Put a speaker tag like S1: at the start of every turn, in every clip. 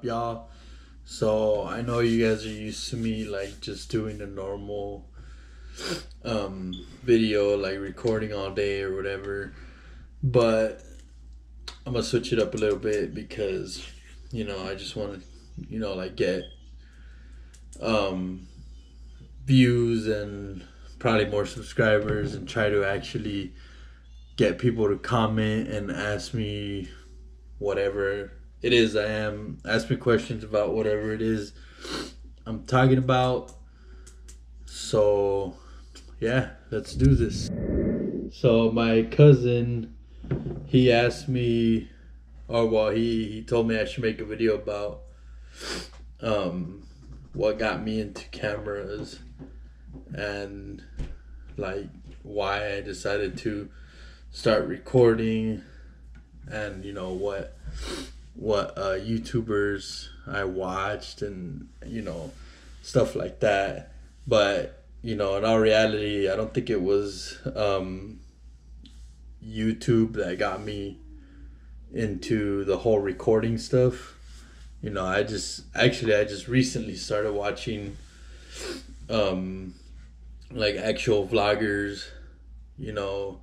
S1: y'all? So I know you guys are used to me like just doing a normal video, like recording all day or whatever. But I'm gonna switch it up a little bit because I just want to like get um views and probably more subscribers, and try to actually get people to comment and ask me whatever it is ask me questions about whatever it is I'm talking about. So yeah, let's do this. So my cousin, he asked me, or well, he told me I should make a video about um what got me into cameras, and like why I decided to start recording, and what YouTubers I watched, and stuff like that. But in all reality, I don't think it was YouTube that got me into the whole recording stuff. I just recently started watching like actual vloggers. You know,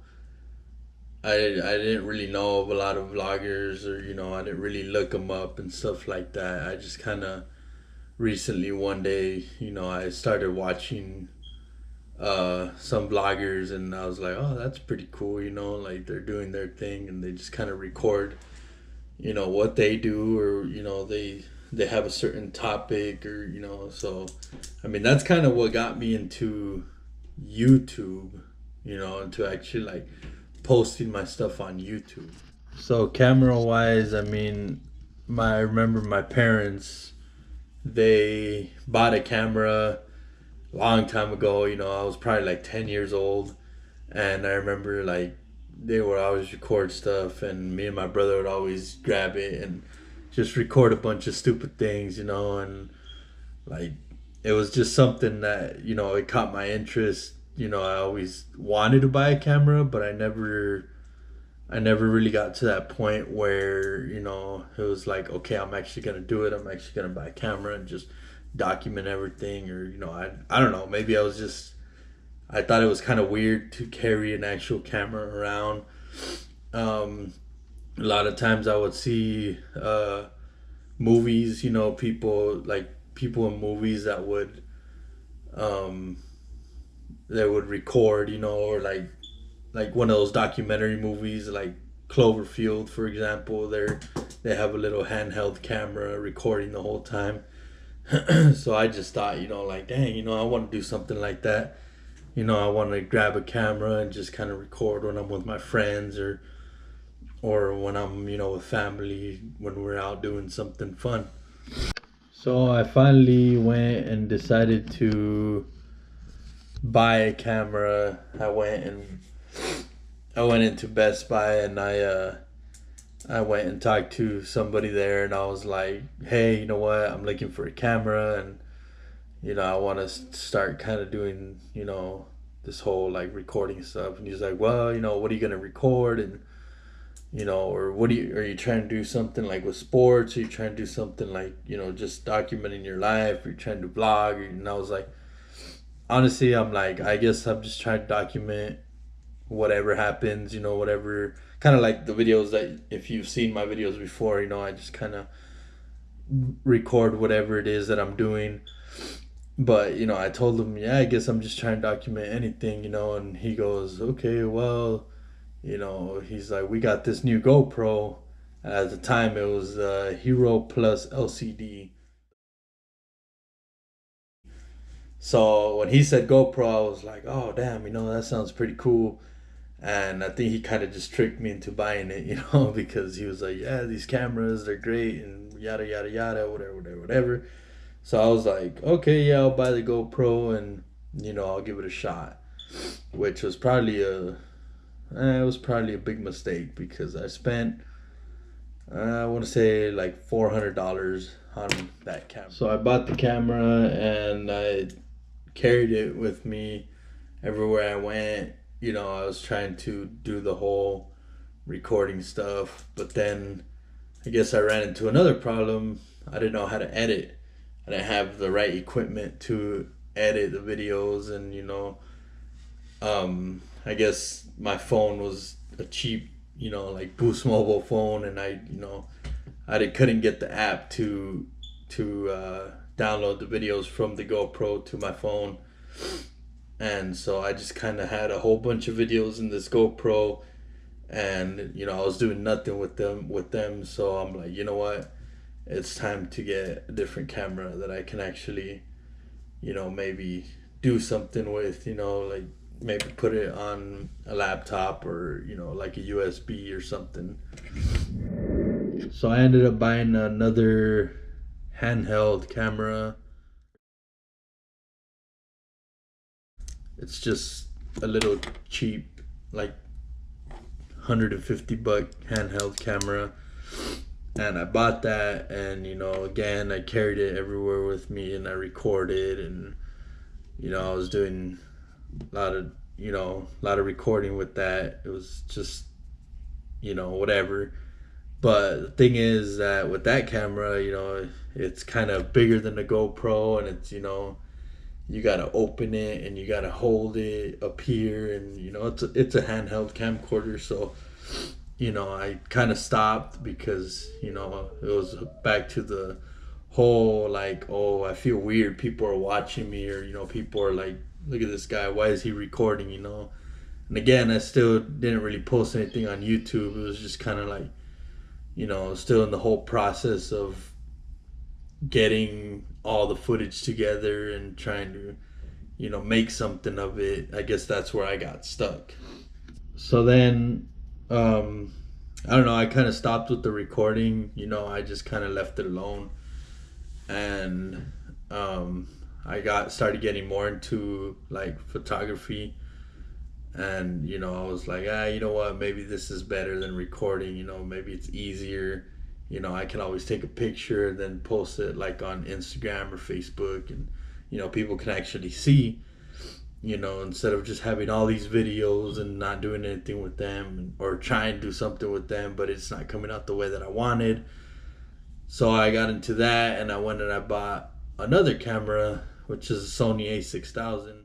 S1: I didn't really know of a lot of vloggers, or I didn't really look them up and stuff like that. I just kind of recently one day, I started watching some vloggers, and I was like, oh, that's pretty cool. Like they're doing their thing, and they just kind of record what they do, or they have a certain topic, or so I mean that's kind of what got me into YouTube, to actually like posting my stuff on YouTube. So camera wise, I mean, I remember my parents, they bought a camera a long time ago. I was probably like 10 years old, and I remember like they would always record stuff, and me and my brother would always grab it and just record a bunch of stupid things, and like it was just something that it caught my interest. I always wanted to buy a camera, but I never really got to that point where it was like, okay, I'm actually gonna do it. I'm actually gonna buy a camera and just document everything, or I don't know. Maybe I thought it was kind of weird to carry an actual camera around. Um, a lot of times I would see movies, people in movies um, that would record, or like one of those documentary movies, like Cloverfield, for example. They have a little handheld camera recording the whole time. So I just thought, like, dang, I want to do something like that. I want to grab a camera and just kind of record when I'm with my friends, or when I'm, with family, when we're out doing something fun. So I finally went and decided to buy a camera. I went into Best Buy, and I went and talked to somebody there, and I was like, "Hey, you know what? I'm looking for a camera, and I want to start kind of doing this whole like recording stuff." And he's like, "Well, what are you gonna record?" And or are you trying to do something like with sports? Are you trying to do something like just documenting your life? Are you trying to vlog? And I was like, honestly, I'm like, I guess I'm just trying to document whatever happens, whatever, kind of like the videos that, if you've seen my videos before, I just kind of record whatever it is that I'm doing. But I told him, yeah, I guess I'm just trying to document anything, and he goes, okay, well, he's like, we got this new GoPro. At the time, it was Hero Plus LCD. So when he said GoPro, I was like, oh damn, that sounds pretty cool. And I think he kind of just tricked me into buying it, because he was like, yeah, these cameras, they're great, and yada yada yada, whatever, whatever, whatever. So I was like, okay, yeah, I'll buy the GoPro, and I'll give it a shot. Which was probably a big mistake, because I spent, I want to say like $400 on that camera. So I bought the camera, and I carried it with me everywhere I went. I was trying to do the whole recording stuff, but then I guess I ran into another problem. I didn't know how to edit. I didn't have the right equipment to edit the videos, and I guess my phone was a cheap, like Boost mobile phone, and couldn't get the app to download the videos from the GoPro to my phone, and so I just kind of had a whole bunch of videos in this GoPro, and I was doing nothing with them. So I'm like, you know what? It's time to get a different camera that I can actually, maybe do something with, like maybe put it on a laptop or, like a USB or something. So I ended up buying another handheld camera. It's just a little cheap, like $150 handheld camera. And I bought that, and again, I carried it everywhere with me, and I recorded, and I was doing a lot of recording with that. It was just whatever. But the thing is that with that camera, it's kind of bigger than the GoPro, and it's you gotta open it and you gotta hold it up here, and it's a handheld camcorder. So I kind of stopped because it was back to the whole like, oh, I feel weird, people are watching me, or people are like, look at this guy, why is he recording, and again, I still didn't really post anything on YouTube. It was just kind of like, still in the whole process of getting all the footage together and trying to make something of it. I guess that's where I got stuck. So then, I don't know, I kind of stopped with the recording. I just kind of left it alone, and I got started getting more into like photography, and I was like, you know what, maybe this is better than recording. Maybe it's easier. I can always take a picture and then post it like on Instagram or Facebook, and people can actually see, instead of just having all these videos and not doing anything with them, or trying to do something with them, but it's not coming out the way that I wanted. So I got into that, and I went and I bought another camera, which is a Sony A6000.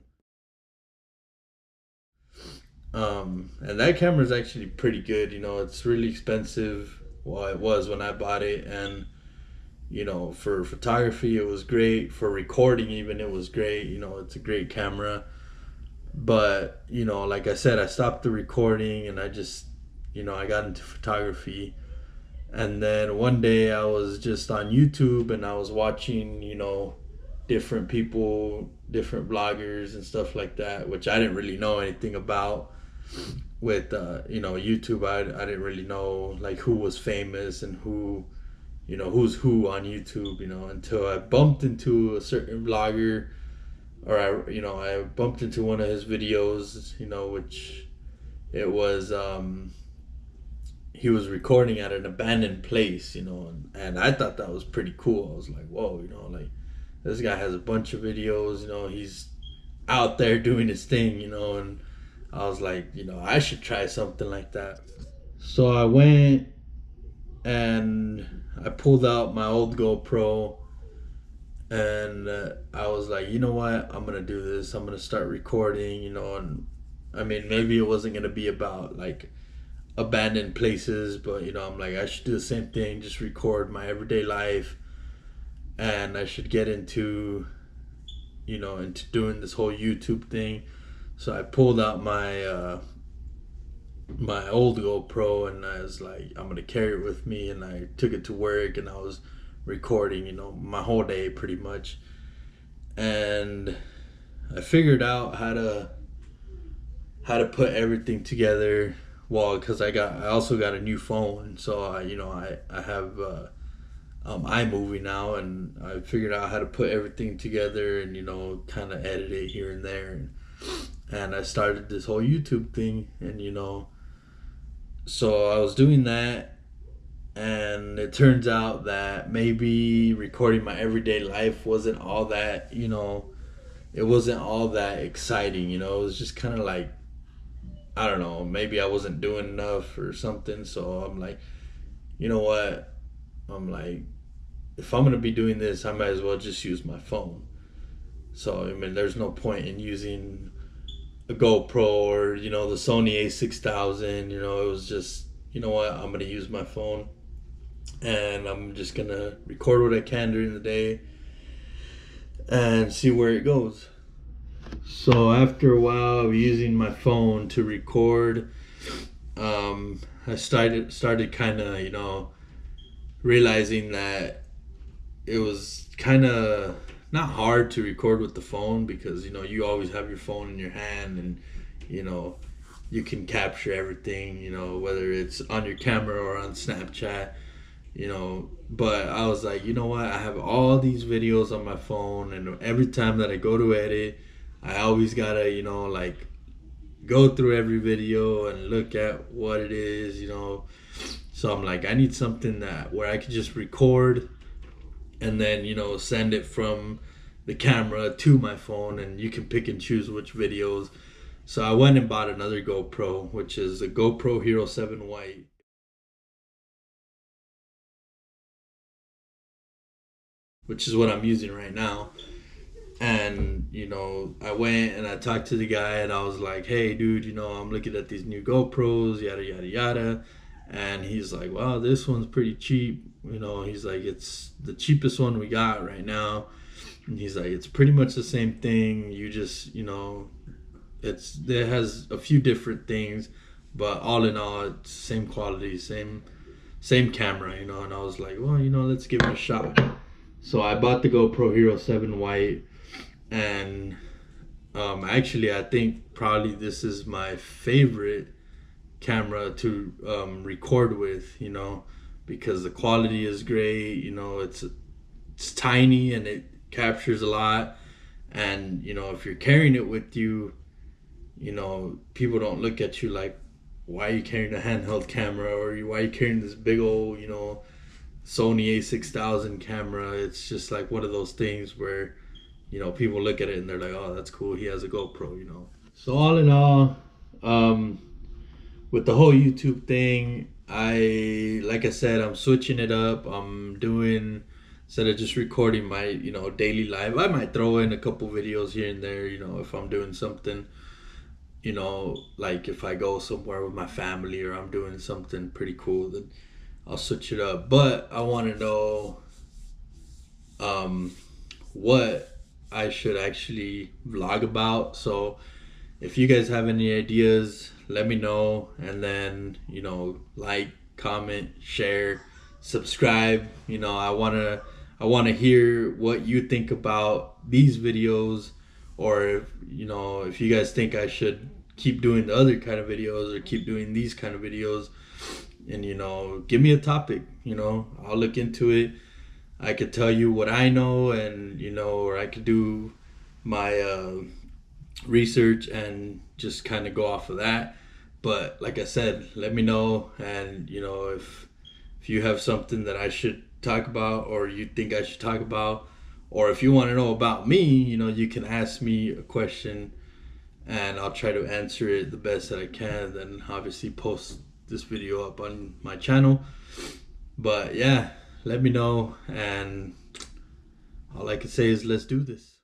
S1: And that camera is actually pretty good. It's really expensive. Well, it was when I bought it, and for photography, it was great. For recording, even, it was great. It's a great camera. But like I said, I stopped the recording, and I just I got into photography. And then one day I was just on YouTube, and I was watching different people, different vloggers and stuff like that, which I didn't really know anything about. With YouTube, I didn't really know like who was famous and who's who on YouTube, until I bumped into a certain vlogger, or I bumped into one of his videos, which it was, he was recording at an abandoned place, and I thought that was pretty cool. I was like, whoa, like this guy has a bunch of videos, he's out there doing his thing, and I was like, I should try something like that. So I went and I pulled out my old GoPro, and I was like, you know what, I'm gonna do this. I'm gonna start recording, and I mean, maybe it wasn't gonna be about like abandoned places, but I'm like, I should do the same thing, just record my everyday life, and I should get into doing this whole YouTube thing. So I pulled out my old GoPro, and I was like, I'm gonna carry it with me, and I took it to work, and I was recording, my whole day pretty much, and I figured out how to put everything together. Well, because I also got a new phone, so I have iMovie now, and I figured out how to put everything together, and kind of edit it here and there, and I started this whole YouTube thing, and so I was doing that, and it turns out that maybe recording my everyday life wasn't all that, it wasn't all that exciting, it was just kind of like, I don't know, maybe I wasn't doing enough or something. So I'm like, you know what, I'm like, if I'm gonna be doing this, I might as well just use my phone. So I mean, there's no point in using a GoPro or the Sony A6000. It was just, what, I'm gonna use my phone and I'm just gonna record what I can during the day and see where it goes. So after a while of using my phone to record, I started kind of realizing that it was kind of not hard to record with the phone, because you always have your phone in your hand, and you can capture everything, whether it's on your camera or on Snapchat. But I was like, what, I have all these videos on my phone, and every time that I go to edit, I always gotta like go through every video and look at what it is. So I'm like, I need something that where I could just record and then send it from the camera to my phone, and you can pick and choose which videos. So I went and bought another GoPro, which is a GoPro Hero 7 White. Which is what I'm using right now. And I went and I talked to the guy, and I was like, hey dude, I'm looking at these new GoPros, yada yada yada. And he's like, well, this one's pretty cheap. He's like, it's the cheapest one we got right now. And he's like, it's pretty much the same thing. You just, it has a few different things, but all in all, it's same quality, same camera, And I was like, well, let's give it a shot. So I bought the GoPro Hero 7 White, and actually I think probably this is my favorite camera to record with, because the quality is great. It's tiny and it captures a lot, and if you're carrying it with you, people don't look at you like, why are you carrying a handheld camera, or why are you carrying this big old Sony A6000 camera. It's just like one of those things where people look at it and they're like, oh, that's cool, he has a GoPro. So all in all, with the whole YouTube thing, like I said, I'm switching it up. I'm doing, instead of just recording my daily life, I might throw in a couple videos here and there, if I'm doing something, like if I go somewhere with my family or I'm doing something pretty cool, then I'll switch it up. But I want to know what I should actually vlog about. So if you guys have any ideas, let me know. And then like, comment, share, subscribe. I want to hear what you think about these videos, or if you guys think I should keep doing the other kind of videos or keep doing these kind of videos. And give me a topic. I'll look into it. I could tell you what I know, and or I could do my research and just kind of go off of that. But like I said, let me know. And if you have something that I should talk about, or you think I should talk about, or if you want to know about me, you can ask me a question and I'll try to answer it the best that I can. Then obviously post this video up on my channel. But yeah, let me know, and all I can say is let's do this.